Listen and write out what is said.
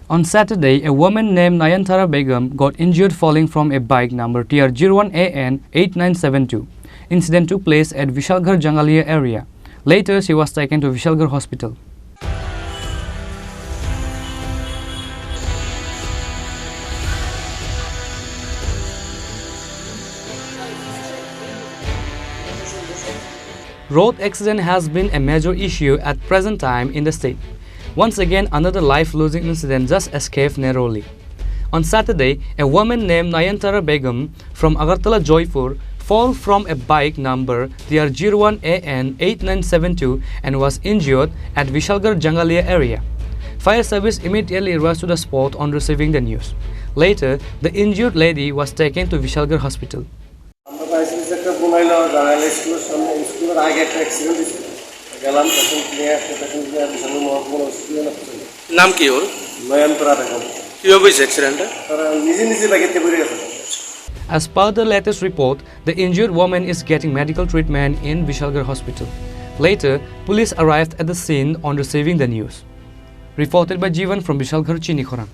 On Saturday, a woman named Nayantara Begum got injured falling from a bike number TR01AN-8972. Incident took place at Vishalgarh Jangalia area. Later, she was taken to Vishalgarh hospital. Road accident has been a major issue at present time in the state. Once again, another life-losing incident just escaped narrowly. On Saturday, a woman named Nayantara Begum from Agartala Joypur fell from a bike number TR01AN-8972 and was injured at Vishalgarh Jangalia area. Fire service immediately rushed to the spot on receiving the news. Later, the injured lady was taken to Vishalgarh hospital. নাম কি ওর? নয়নতারা বেগম। কিভাবে হয়েছে অ্যাক্সিডেন্টটা? তারা নিজে বাগেতে পড়ে গেছে। As per the latest report, the injured woman is getting medical treatment in Vishalgarh hospital. Later, police arrived at the scene on receiving the news. Reported by Jivan from Vishalgarh, Chini, Khorang.